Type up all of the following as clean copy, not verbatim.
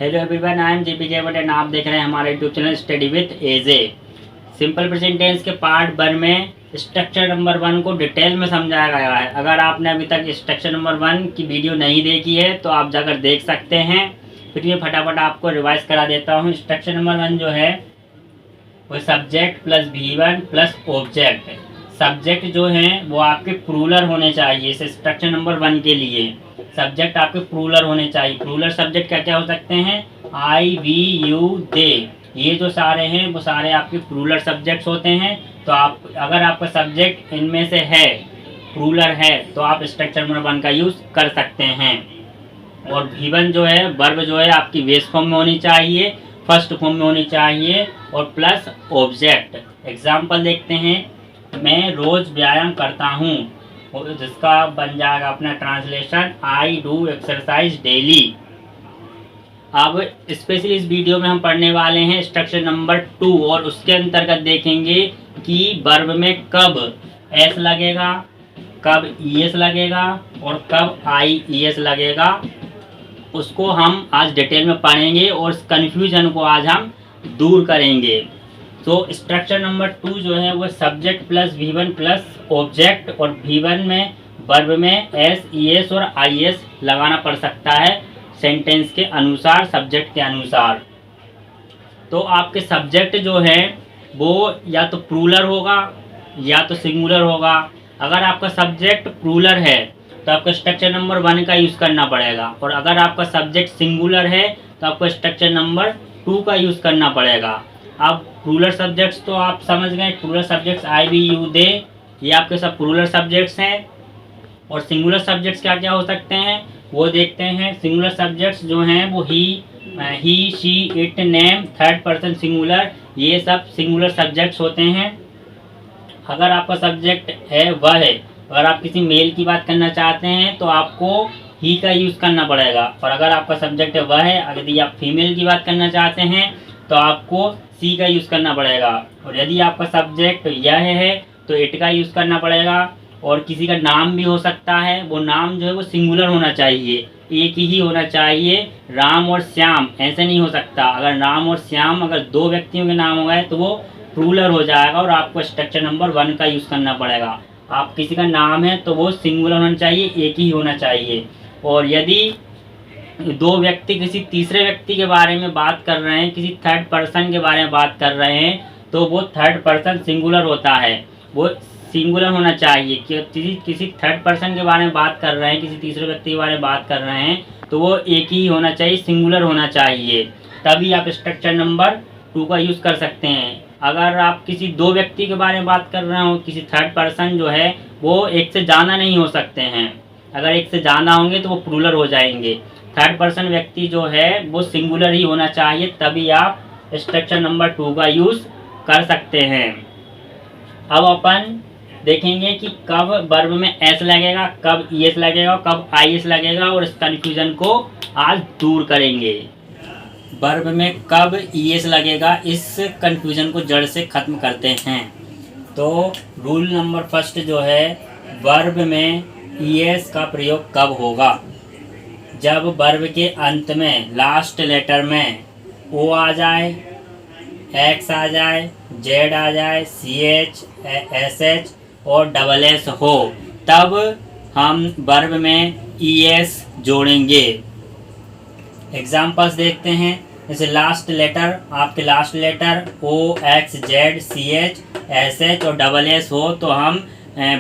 Hello everyone, I am जीपी के बटन। आप देख रहे हैं हमारा YouTube channel study with AJ. Simple present tense के पार्ट 1 में स्ट्रक्चर नंबर 1 को डिटेल में समझाया गया है। अगर आपने अभी तक स्ट्रक्चर नंबर 1 की वीडियो नहीं देखी है तो आप जाकर देख सकते हैं। फिर मैं फटाफट आपको रिवाइज करा देता हूँ। स्ट्रक्चर नंबर 1 जो है वो subject plus V1 plus object. Subject जो हैं वो आपके प्लूरल होने चाहिए। इस स्ट्रक्चर नंबर 1 के लिए सब्जेक्ट आपके प्लूरल होने चाहिए। प्लूरल सब्जेक्ट क्या क्या हो सकते हैं? आई, वी, यू, दे। ये जो सारे हैं वो सारे आपके प्लूरल सब्जेक्ट्स होते हैं। तो आप अगर आपका सब्जेक्ट इनमें से है, प्लूरल है, तो आप स्ट्रक्चर नंबर 1 का यूज़ कर सकते हैं। और V1 जो है, वर्ब जो है आपकी बेस फॉर्म में होनी चाहिए, फर्स्ट फॉर्म में होनी चाहिए और प्लस ऑब्जेक्ट। एग्जाम्पल देखते हैं। मैं रोज़ व्यायाम करता हूँ, जिसका बन जाएगा अपना translation, I do exercise daily. अब स्पेशली इस वीडियो में हम पढ़ने वाले हैं स्ट्रक्चर नंबर 2 और उसके अंतर्गत देखेंगे कि वर्ब में कब एस लगेगा, कब ईएस लगेगा और कब आईईएस लगेगा। उसको हम आज डिटेल में पढ़ेंगे और इस कन्फ्यूजन को आज हम दूर करेंगे। तो स्ट्रक्चर नंबर 2 जो है वो subject plus V1 plus object, और V1 में वर्ब में एस, ईएस और आईएस लगाना पड़ सकता है सेंटेंस के अनुसार, सब्जेक्ट के अनुसार। तो आपके सब्जेक्ट जो है वो या तो प्लूरल होगा या तो सिंगुलर होगा। अगर आपका सब्जेक्ट प्लूरल है तो आपको स्ट्रक्चर नंबर 1 का यूज़ करना पड़ेगा, और अगर आपका सब्जेक्ट सिंगुलर है तो आपको स्ट्रक्चर नंबर 2 का यूज़ करना पड़ेगा। अब प्लूरल सब्जेक्ट्स तो आप समझ गए। Plural subjects I, we, you, they, ये आपके सब प्लूरल सब्जेक्ट्स हैं। और सिंगुलर सब्जेक्ट्स क्या क्या हो सकते हैं वो देखते हैं। सिंगुलर सब्जेक्ट्स जो हैं वो he, she, it, name, third person singular, ये सब सिंगुलर सब्जेक्ट्स होते हैं। अगर आपका सब्जेक्ट है वह है, अगर आप किसी मेल की बात करना चाहते हैं तो आपको ही का यूज़ करना पड़ेगा, और अगर आपका सब्जेक्ट है वह है, अगर यदि आप फीमेल की बात करना चाहते हैं तो आपको सी का यूज़ करना पड़ेगा। और यदि आपका सब्जेक्ट यह है तो इट का यूज़ करना पड़ेगा। और किसी का नाम भी हो सकता है, वो नाम जो है वो सिंगुलर होना चाहिए, एक ही होना चाहिए। राम और श्याम ऐसे नहीं हो सकता। अगर राम और श्याम अगर 2 व्यक्तियों के नाम हो गए तो वो प्लूरल हो जाएगा और आपको स्ट्रक्चर नंबर 1 का यूज़ करना पड़ेगा। आप किसी का नाम है तो वो सिंगुलर होना चाहिए, एक ही होना चाहिए। और यदि 2 व्यक्ति किसी तीसरे व्यक्ति के बारे में बात कर रहे हैं, किसी थर्ड पर्सन के बारे में बात कर रहे हैं, तो वो थर्ड पर्सन सिंगुलर होता है, वो सिंगुलर होना चाहिए। कि किसी थर्ड पर्सन के बारे में बात कर रहे हैं, किसी तीसरे व्यक्ति के बारे में बात कर रहे हैं, तो वो एक ही होना चाहिए, सिंगुलर होना चाहिए। तभी आप स्ट्रक्चर नंबर 2 का यूज़ कर सकते हैं। अगर आप किसी 2 व्यक्ति के बारे में बात कर रहे हो, किसी थर्ड पर्सन जो है वो एक से ज़्यादा नहीं हो सकते हैं। अगर एक से ज़्यादा होंगे तो वो प्लूरल हो जाएंगे। थर्ड पर्सन व्यक्ति जो है वो सिंगुलर ही होना चाहिए, तभी आप स्ट्रक्चर नंबर 2 का यूज़ कर सकते हैं। अब अपन देखेंगे कि कब वर्ब में एस लगेगा, कब ईएस लगेगा, कब आईएस लगेगा, और इस कन्फ्यूजन को आज दूर करेंगे। वर्ब में कब ईएस लगेगा, इस कन्फ्यूजन को जड़ से ख़त्म करते हैं। तो रूल नंबर 1 जो है, वर्ब में ईएस का प्रयोग कब होगा? जब वर्ब के अंत में लास्ट लेटर में ओ आ जाए, एक्स आ जाए, जेड आ जाए, CH, SH और SS हो, तब हम वर्ब में ES जोड़ेंगे। एग्जाम्पल्स देखते हैं। जैसे लास्ट लेटर, आपके last letter O, X, Z, CH, SH और SS हो तो हम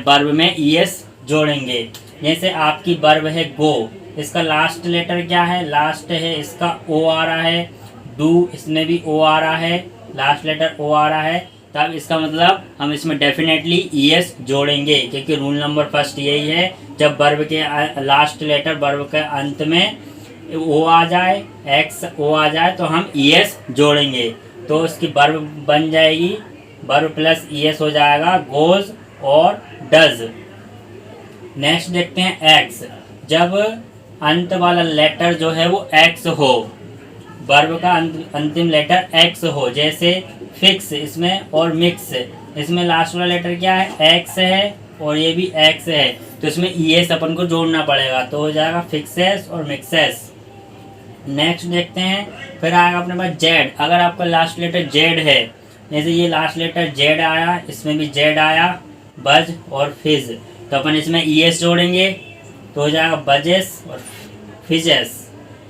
वर्ब में ES जोड़ेंगे। जैसे आपकी वर्ब है गो, इसका लास्ट लेटर क्या है? लास्ट है इसका O आ रहा है। डू, इसमें भी O आ रहा है, लास्ट लेटर O आ रहा है, तब इसका मतलब हम इसमें डेफिनेटली ES जोड़ेंगे, क्योंकि रूल नंबर 1 यही है। जब वर्ब के लास्ट लेटर वर्ब के अंत में O आ जाए, X O आ जाए, तो हम ES जोड़ेंगे। तो इसकी वर्ब बन जाएगी, वर्ब प्लस ES हो जाएगा, गोज और डज। नेक्स्ट देखते हैं X। जब अंत वाला लेटर जो है वो X हो, वर्ब का अंतिम लेटर X हो, जैसे फिक्स इसमें और मिक्स, इसमें लास्ट वाला लेटर क्या है? X है और ये भी X है, तो इसमें ES अपन को जोड़ना पड़ेगा, तो हो जाएगा फिक्सेस और मिक्सेस। नेक्स्ट देखते हैं, फिर आएगा अपने पास जेड। अगर आपका लास्ट लेटर जेड है, जैसे ये लास्ट लेटर जेड आया, इसमें भी जेड आया, बज और फिज, तो अपन इसमें ईएस जोड़ेंगे तो हो जाएगा बजेस और फिजेस।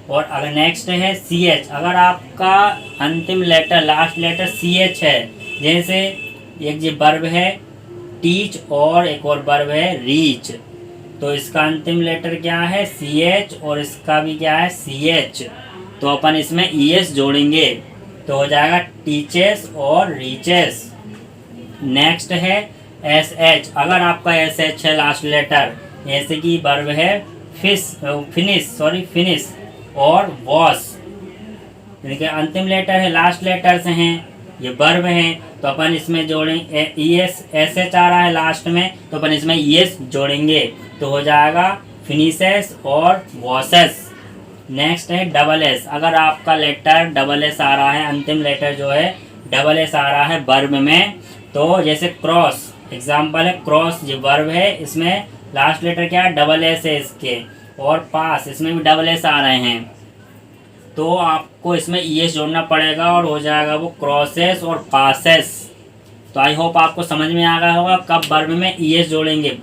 और अगर नेक्स्ट है सी एच, अगर आपका अंतिम letter last letter C H है, जैसे एक ये वर्ब है टीच और एक और वर्ब है रीच, तो इसका अंतिम लेटर क्या है सी एच और इसका भी क्या है सी एच, तो अपन इसमें ई एस जोड़ेंगे तो हो जाएगा टीचेस और रीचेस। नेक्स्ट है एस एच, अगर आपका एस एच है लास्ट लेटर, जैसे कि वर्ब है फिनिश और वॉश, यानी अंतिम लेटर है लास्ट लेटर से हैं, ये वर्ब हैं, तो अपन इसमें जोड़ेंगे ई एस, एस एच आ रहा है लास्ट में, तो अपन इसमें ई एस जोड़ेंगे तो हो जाएगा फिनिशेस और वॉशेस। नेक्स्ट है डबल एस, अगर आपका लेटर डबल एस आ रहा है, अंतिम लेटर जो है डबल एस आ रहा है वर्ब में, तो जैसे क्रॉस एग्जाम्पल है, क्रॉस ये वर्ब है, इसमें लास्ट लेटर क्या है डबल एस है इसके, और पास इसमें भी डबल एस आ रहे हैं, तो आपको इसमें ई एस जोड़ना पड़ेगा और हो जाएगा वो क्रॉसेस और पासेस। तो आई होप आपको समझ में आ गया होगा कब वर्ब में ई एस जोड़ेंगे।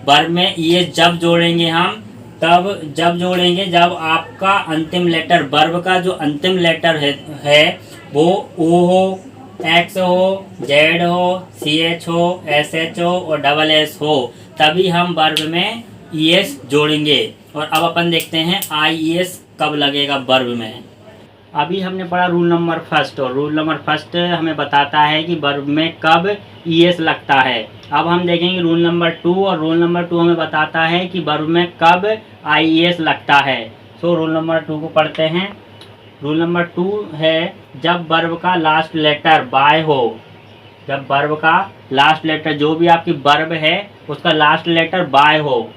वर्ब में ई एस जब जोड़ेंगे हम, तब जब जोड़ेंगे जब आपका अंतिम लेटर वर्ब का जो अंतिम लेटर है वो ओ हो, एक्स हो, जेड हो, सी एच हो, एस एच हो और डबल एस हो, तभी हम वर्ब में ई एस जोड़ेंगे। और अब अपन देखते हैं आई ई एस कब लगेगा वर्ब में। अभी हमने पढ़ा रूल नंबर फर्स्ट, और रूल नंबर फर्स्ट हमें बताता है कि वर्ब में कब ई एस लगता है। अब हम देखेंगे रूल नंबर 2, और रूल नंबर 2 हमें बताता है कि वर्ब में कब आई ई एस लगता है। सो रूल नंबर 2 को पढ़ते हैं। रूल नंबर 2 है जब वर्ब का लास्ट लेटर बाय हो, जब वर्ब का लास्ट लेटर जो भी आपकी वर्ब है उसका लास्ट लेटर बाय हो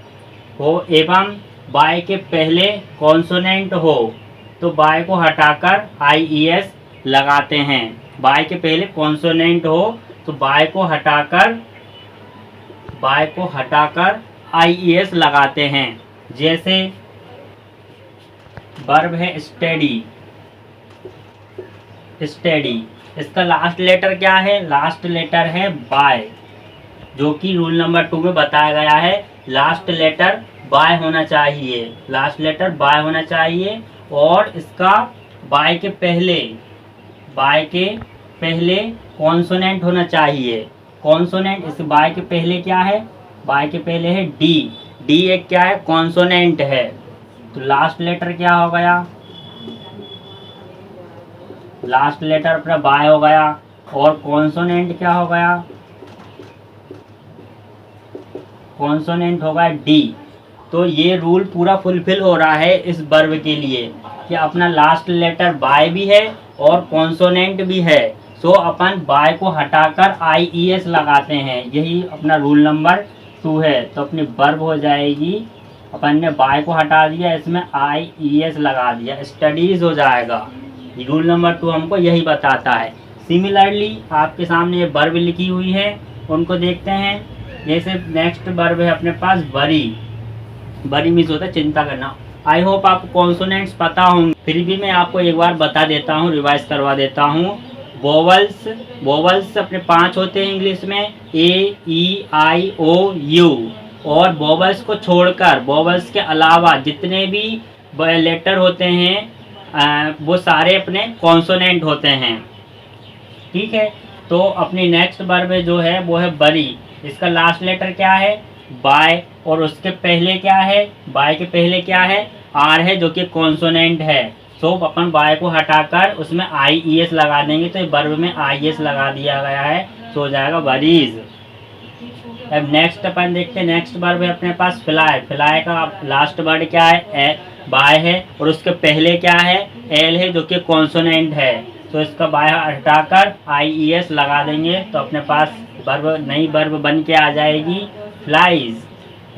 एवं बाय के पहले कॉन्सोनेंट हो, तो बाय को हटाकर आई ई एस लगाते हैं। बाय के पहले कॉन्सोनेंट हो तो बाय को हटाकर आई ई एस लगाते हैं। जैसे वर्ब है स्टडी, इसका लास्ट लेटर क्या है, लास्ट लेटर है बाय, जो कि रूल नंबर 2 में बताया गया है लास्ट लेटर बाय होना चाहिए, लास्ट लेटर बाय होना चाहिए। और इसका बाय के पहले कॉन्सोनेंट होना चाहिए। कॉन्सोनेंट इस बाय के पहले क्या है, बाय के पहले है डी एक क्या है कॉन्सोनेंट है, तो लास्ट लेटर क्या हो गया, लास्ट लेटर अपना बाय हो गया, और कॉन्सोनेंट क्या हो गया, कॉन्सोनेंट होगा डी। तो ये रूल पूरा फुलफिल हो रहा है इस वर्ब के लिए कि अपना लास्ट लेटर बाय भी है और कॉन्सोनेंट भी है। सो अपन बाय को हटाकर आई ई एस लगाते हैं, यही अपना रूल नंबर 2 है। तो अपनी वर्ब हो जाएगी, अपन ने बाय को हटा दिया, इसमें आई ई एस लगा दिया, स्टडीज हो जाएगा। रूल नंबर 2 हमको यही बताता है। सिमिलरली आपके सामने ये वर्ब लिखी हुई है, उनको देखते हैं। जैसे नेक्स्ट वर्ब है अपने पास बरी मीन्स होता है चिंता करना। आई होप आपको कॉन्सोनेंट्स पता होंगे, फिर भी मैं आपको एक बार बता देता हूँ, रिवाइज करवा देता हूँ। वोवल्स अपने 5 होते हैं इंग्लिश में, ए ई आई ओ यू, और वोवल्स को छोड़कर, वोवल्स के अलावा जितने भी लेटर होते हैं वो सारे अपने कॉन्सोनेंट होते हैं। ठीक है, तो अपनी नेक्स्ट वर्ब जो है वो है बरी, इसका लास्ट लेटर क्या है बाय, और उसके पहले क्या है, बाय के पहले क्या है आर है, जो कि कॉन्सोनेंट है। सो अपन बाय को हटाकर उसमें आई ई एस लगा देंगे, तो वर्ब में आई एस लगा दिया गया है, तो हो जाएगा वरीज। अब नेक्स्ट अपन देखते हैं, नेक्स्ट वर्ब है अपने पास फ्लाई का लास्ट वर्ड क्या है बाय है, और उसके पहले क्या है एल है, जो कि कॉन्सोनेंट है। तो इसका बाय हटाकर आई ई एस लगा देंगे, तो अपने पास वर्ब नई वर्ब बन के आ जाएगी फ्लाइज।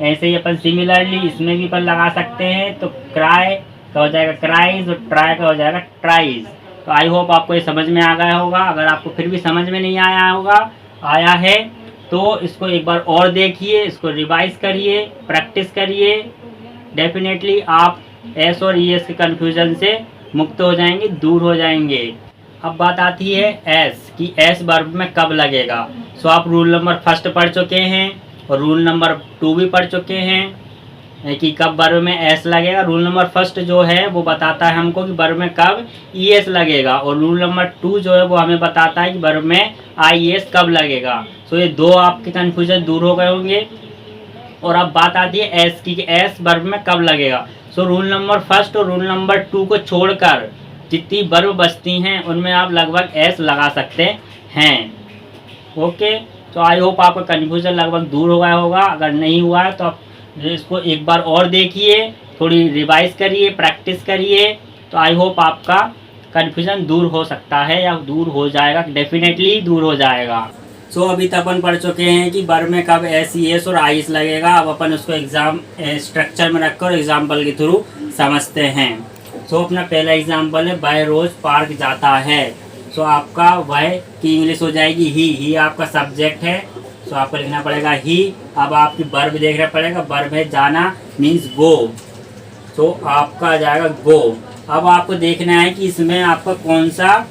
ऐसे ही अपन सिमिलरली इसमें भी अपन लगा सकते हैं, तो क्राई का हो जाएगा क्राइज और ट्राई का हो जाएगा ट्राइज। तो आई होप आपको ये समझ में आ गया होगा। अगर आपको फिर भी समझ में नहीं आया है तो इसको एक बार और देखिए, इसको रिवाइज करिए, प्रैक्टिस करिए। डेफिनेटली आप एस और ई एस के कन्फ्यूजन से मुक्त हो जाएंगे, दूर हो जाएंगे। अब बात आती है एस कि एस वर्ब में कब लगेगा। सो आप रूल नंबर फर्स्ट पढ़ चुके हैं और रूल नंबर 2 भी पढ़ चुके हैं कि कब वर्ब में एस लगेगा। रूल नंबर फर्स्ट जो है वो बताता है हमको कि वर्ब में कब ई एस लगेगा, और रूल नंबर 2 जो है वो हमें बताता है कि वर्ब में आई एस कब लगेगा। सो ये दो आपके कन्फ्यूजन दूर हो गए होंगे। और अब बात आती है एस की कि एस वर्ब में कब लगेगा। सो रूल नंबर फर्स्ट और रूल नंबर 2 को छोड़कर जितनी वर्ब बचती हैं उनमें आप लगभग एस लगा सकते हैं। ओके, तो आई होप आपका कन्फ्यूजन लगभग दूर हो गया होगा। अगर नहीं हुआ है तो आप इसको एक बार और देखिए, थोड़ी रिवाइज करिए, प्रैक्टिस करिए, तो आई होप आपका कन्फ्यूजन दूर हो सकता है या दूर हो जाएगा, डेफिनेटली दूर हो जाएगा। सो अभी तक अपन पढ़ चुके हैं कि वर्ब में कब एस ई एस और आई एस लगेगा। अब अपन उसको एग्जाम स्ट्रक्चर में रखकर एग्जाम्पल के थ्रू समझते हैं। सो अपना पहला एग्जाम्पल है वह रोज पार्क जाता है। सो आपका वह की इंग्लिश हो जाएगी ही आपका सब्जेक्ट है, सो आपको लिखना पड़ेगा ही। अब आपकी वर्ब देखना पड़ेगा, वर्ब है जाना मीन्स गो, तो आपका आ जाएगा गो। अब आपको देखना है कि इसमें आपका कौन सा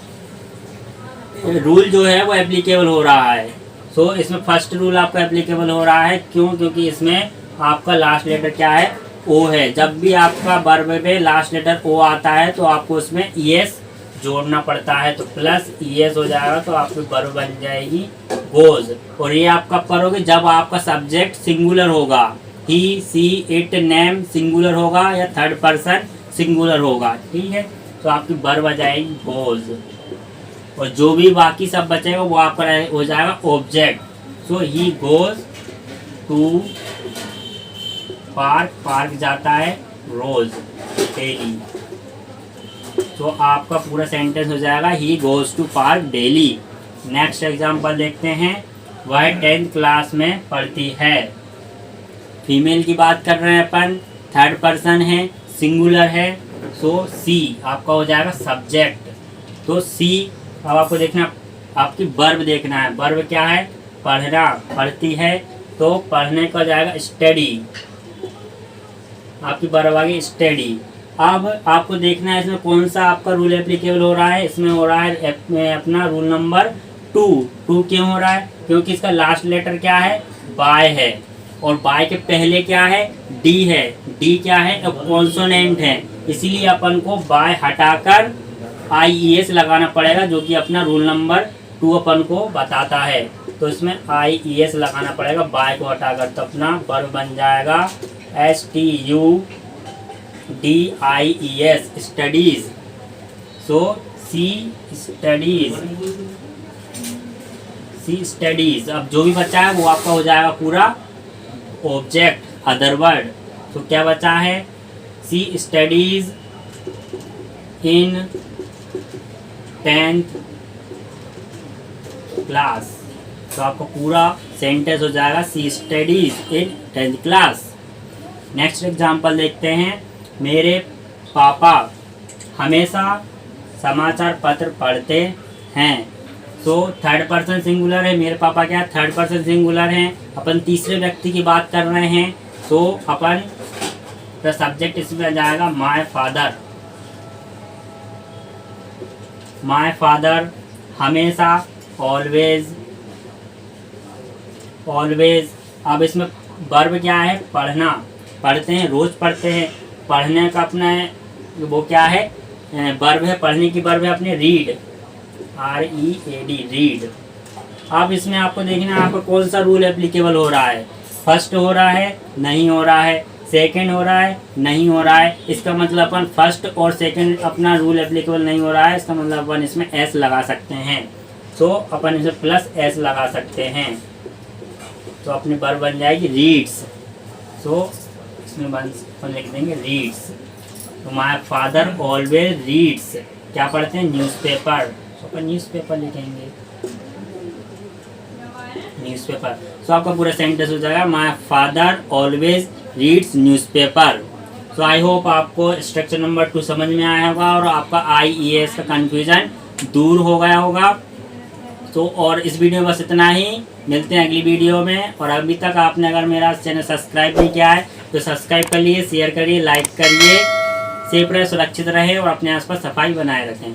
रूल जो है वो एप्लीकेबल हो रहा है। सो इसमें फर्स्ट रूल आपका एप्लीकेबल हो रहा है, क्यों? क्योंकि इसमें आपका लास्ट लेटर क्या है, ओ है। जब भी आपका वर्ब में लास्ट लेटर ओ आता है तो आपको उसमें ई एस जोड़ना पड़ता है, तो प्लस ई एस हो जाएगा, तो आपकी वर्ब बन जाएगी गोज। और ये आप कब करोगे? जब आपका सब्जेक्ट सिंगुलर होगा, ही सी इट नेम सिंगुलर होगा या थर्ड पर्सन सिंगुलर होगा, ठीक है। तो आपकी वर्ब आ जाएगी गोज, और जो भी बाकी सब बचेगा वो आपका हो जाएगा object. So he goes to park, park जाता है रोज डेली। तो आपका पूरा सेंटेंस हो जाएगा he goes to park daily. Next example देखते हैं, वह 10th क्लास में पढ़ती है। फीमेल की बात कर रहे हैं अपन, थर्ड पर्सन है, सिंगुलर है, सो सी आपका हो जाएगा सब्जेक्ट। तो सी, अब आपको देखना, आपकी वर्ब देखना है। वर्ब क्या है? पढ़ना, पढ़ती है, तो पढ़ने का जाएगा स्टडी, आपकी वर्ब आ गई स्टडी। अब आपको देखना है इसमें कौन सा आपका रूल एप्लीकेबल हो रहा है। इसमें हो रहा है अपना रूल नंबर 2 क्यों हो रहा है? क्योंकि इसका लास्ट लेटर क्या है? बाय है, और बाय के पहले क्या है? डी है। डी क्या है? कॉन्सोनेंट है, इसीलिए अपन को बाय हटाकर आई ई एस लगाना पड़ेगा, जो कि अपना रूल नंबर 2 अपन को बताता है। तो इसमें आई ई एस लगाना पड़ेगा बाय को हटाकर, तो अपना वर्ब बन जाएगा STUDIES स्टडीज। सो सी स्टडीज। अब जो भी बचा है वो आपका हो जाएगा पूरा ऑब्जेक्ट, अदर वर्ड। तो क्या बचा है? She studies in 10th class. तो आपका पूरा सेंटेंस हो जाएगा she studies in 10th class. Next example देखते हैं, मेरे पापा हमेशा समाचार पत्र पढ़ते हैं। तो थर्ड पर्सन सिंगुलर है, मेरे पापा क्या थर्ड पर्सन सिंगुलर हैं, अपन तीसरे व्यक्ति की बात कर रहे हैं, तो अपन द सब्जेक्ट इसमें आ जाएगा माय फादर। माय फादर हमेशा, ऑलवेज, ऑलवेज। अब इसमें वर्ब क्या है? पढ़ना, पढ़ते हैं, रोज पढ़ते हैं। पढ़ने का अपना वो क्या है? वर्ब है, पढ़ने की वर्ब है अपने रीड, READ, रीड। अब इसमें आपको देखना है आपको कौन सा रूल एप्लीकेबल हो रहा है। फर्स्ट हो रहा है, नहीं हो रहा है, सेकंड हो रहा है, नहीं हो रहा है। इसका मतलब अपन फर्स्ट और सेकंड अपना रूल एप्लीकेबल नहीं हो रहा है, इसका मतलब अपन इसमें एस लगा सकते हैं। तो अपन इसमें प्लस एस लगा सकते हैं, तो अपनी वर्ब बन जाएगी रीड्स। तो इसमें अपन लिख देंगे रीड्स। तो माय फादर ऑलवेज रीड्स, क्या पढ़ते हैं? न्यूज़पेपर। तो अपन न्यूज़पेपर लिखेंगे, न्यूज़पेपर। तो आपका पूरा सेंटेंस हो जाएगा my father always reads newspaper. So I hope आपको स्ट्रक्चर नंबर 2 समझ में आया होगा और आपका IES का कन्फ्यूजन दूर हो गया होगा। तो और इस वीडियो में बस इतना ही, मिलते हैं अगली वीडियो में। और अभी तक आपने अगर मेरा चैनल सब्सक्राइब नहीं किया है तो सब्सक्राइब कर लिए, शेयर करिए, लाइक करिए, सेफ रहे, सुरक्षित रहे और अपने आसपास सफाई बनाए रखें।